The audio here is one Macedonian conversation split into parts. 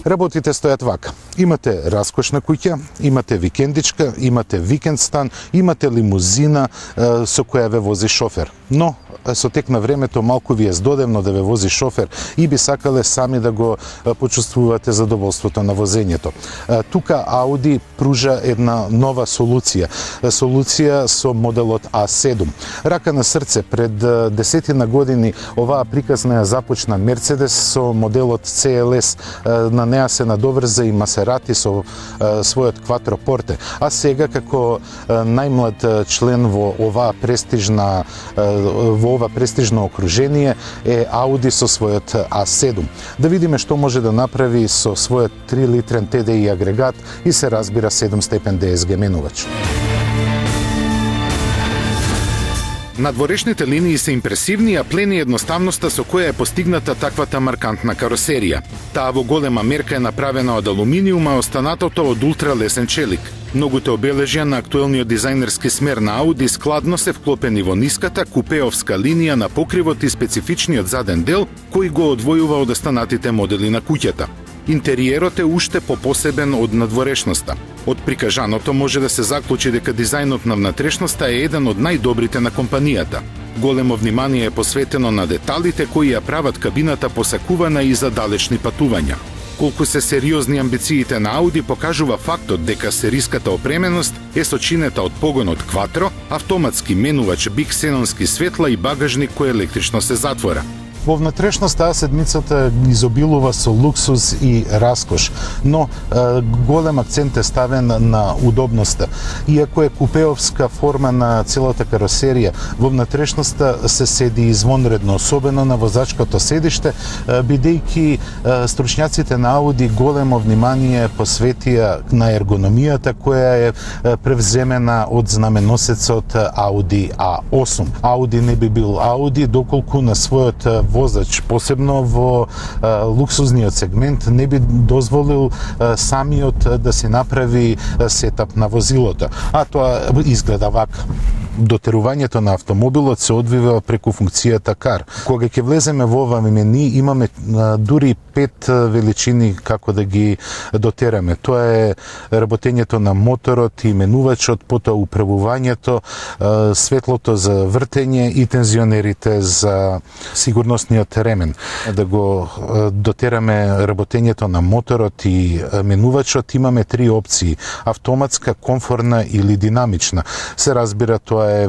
Работите стојат вака. Имате раскошна куќа, имате викендичка, имате викенд стан, имате лимузина со која ве вози шофер. Но со тек на времето малку ви е здодевно да ве вози шофер и би сакале сами да го почувствувате задоволството на возењето. Тука Ауди пружа една нова солуција со моделот А7. Рака на срце, пред 10 години оваа приказна ја започна Мерцедес со моделот CLS, на неа се надоврза и Масерати со својот кватропорте, а сега како најмлад член во ова престижно окружение е Ауди со својот А7. Да видиме што може да направи со својот 3 литрен TDI агрегат и се разбира 7 степен DSG менувач. Надворешните линии се импресивни, а плени едноставноста со која е постигната таквата маркантна каросерија. Таа во голема мерка е направена од алуминиум, а останатото од ултралесен челик. Многуте обележја на актуелниот дизајнерски смер на Ауди складно се вклопени во ниската купеовска линија на покривот и специфичниот заден дел, кој го одвојува од останатите модели на куќата. Интериерот е уште попосебен од надворешноста. Од прикажаното може да се заклучи дека дизајнот на внатрешноста е еден од најдобрите на компанијата. Големо внимание е посветено на деталите кои ја прават кабината посакувана и за далечни патувања. Колку се сериозни амбициите на Ауди покажува фактот дека сериската опременост е сочинета од погонот Quattro, автоматски менувач биксенонски светла и багажник кој електрично се затвора. Во внатрешноста А7 изобилува со луксуз и раскош, но голем акцент е ставен на удобноста. Иако е купеовска форма на целата каросерија, во внатрешноста се седи извонредно, особено на возачкото седиште, бидејќи стручњаците на Ауди големо внимание посветија на ергономијата која е превземена од знаменосецот Ауди А8. Ауди не би бил Ауди доколку на својот возач, посебно во луксузниот сегмент, не би дозволил самиот да се направи сетап на возилото. А тоа изгледа вака. Дотерувањето на автомобилот се одвива преку функцијата Car. Кога ќе влеземе во ова мени, имаме дури 5 величини како да ги дотераме. Тоа е работењето на моторот и менувачот, потоа управувањето, светлото за вртење и тензионерите за сигурносниот ремен. Да го дотераме работењето на моторот и менувачот, имаме 3 опции: автоматска, комфорна или динамична. Се разбира, тоа е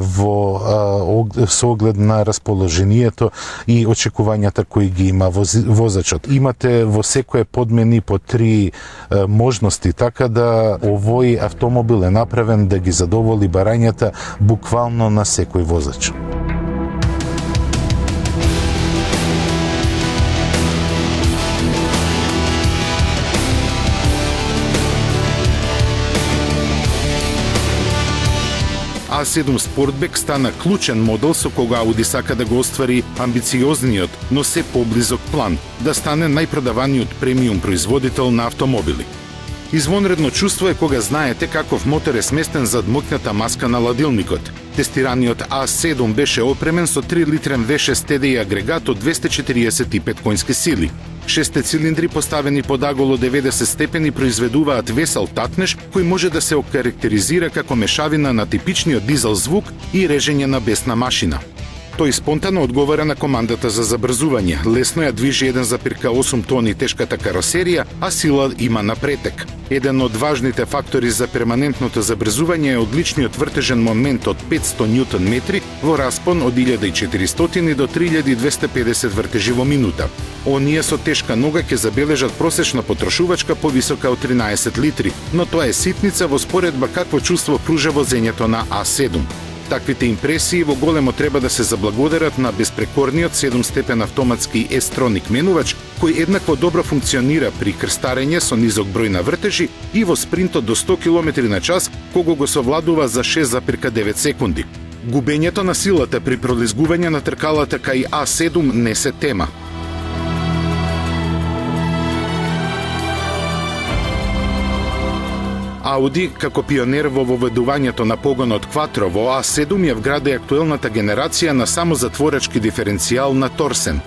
со оглед на расположението и очекувањата кои ги има возачот. Имате во секое подмени по 3 можности, така да овој автомобил е направен да ги задоволи барањата буквално на секој возач. A7 Sportback стана клучен модел со кога Ауди сака да го оствари амбициозниот, но се поблизок план, да стане најпродаваниот премиум производител на автомобили. Извонредно чувство е кога знаете каков мотор е сместен зад моќната маска на ладилникот. Тестираниот A7 беше опремен со 3 литрен V6 TDI агрегат од 245 конски сили. 6 цилиндри поставени под агол од 90 степени произведуваат весел татнеж кој може да се окарактеризира како мешавина на типичниот дизел звук и режење на бесна машина. Тој спонтано одговара на командата за забрзување. Лесно ја движи 1,8 тони тешката каросерија, а сила има на претек. Еден од важните фактори за перманентното забрзување е одличниот вртежен момент од 500 Нм во распон од 1400 до 3250 вртежи во минута. Оние со тешка нога ќе забележат просечна потрошувачка повисока од 13 литри, но тоа е ситница во споредба какво чувство пружа возењето на А7. Таквите импресии во големо треба да се заблагодарат на безпрекорниот 7-степен автоматски S-Tronic менувач, кој еднакво добро функционира при крстарење со низок број на вртежи и во спринтот до 100 км/ч, кога го совладува за 6,9 секунди. Губењето на силата при пролизгување на тркалата кај А7 не се тема. Ауди, како пионер во воведувањето на погонот Quattro во A7 ја вгради актуелната генерација на самозатворачки диференцијал на торсен.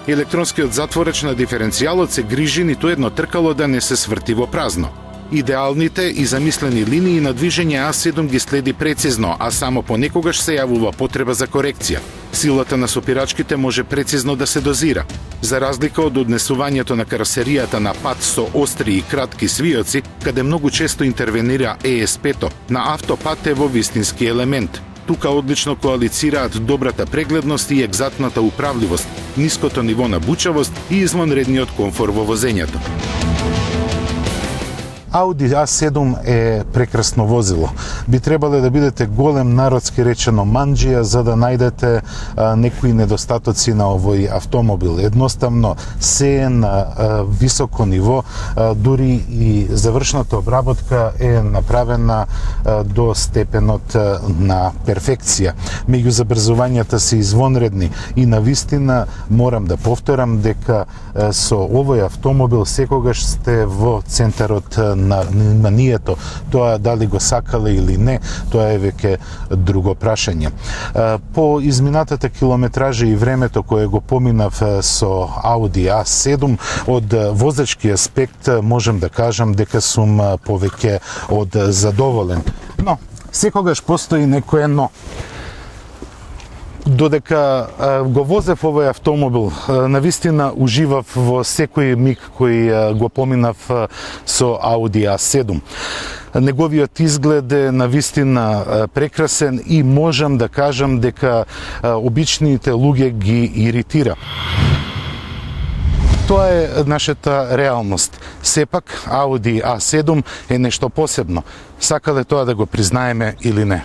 Електронскиот затворач на диференцијалот се грижи ниту едно тркало да не се сврти во празно. Идеалните и замислени линии на движење А7 ги следи прецизно, а само понекогаш се јавува потреба за корекција. Силата на сопирачките може прецизно да се дозира. За разлика од однесувањето на каросеријата на пат со остри и кратки свиоци, каде многу често интервенира ЕСП-то, на автопат е во вистински елемент. Тука одлично коалицираат добрата прегледност и екзактната управливост, ниското ниво на бучавост и извонредниот комфор во возењето. Audi A7 е прекрасно возило. Би требале да бидете голем народски речено манџија за да најдете некои недостатоци на овој автомобил. Едноставно се е на високо ниво, дури и завршната обработка е направена до степенот на перфекција. Меѓу забрзувањата се извонредни и навистина морам да повторам дека со овој автомобил секогаш сте во центарот на вниманието. Тоа дали го сакале или не, тоа е веќе друго прашање. По изминатата километража и времето кое го поминав со Audi A7, од возачки аспект можам да кажам дека сум повеќе од задоволен. Но, секогаш постои некое но. Додека го возев овој автомобил, навистина уживав во секој миг кој го поминав со Audi A7. Неговиот изглед е навистина прекрасен и можам да кажам дека обичните луѓе ги иритира. Тоа е нашата реалност. Сепак, Audi A7 е нешто посебно. Сакале тоа да го признаеме или не.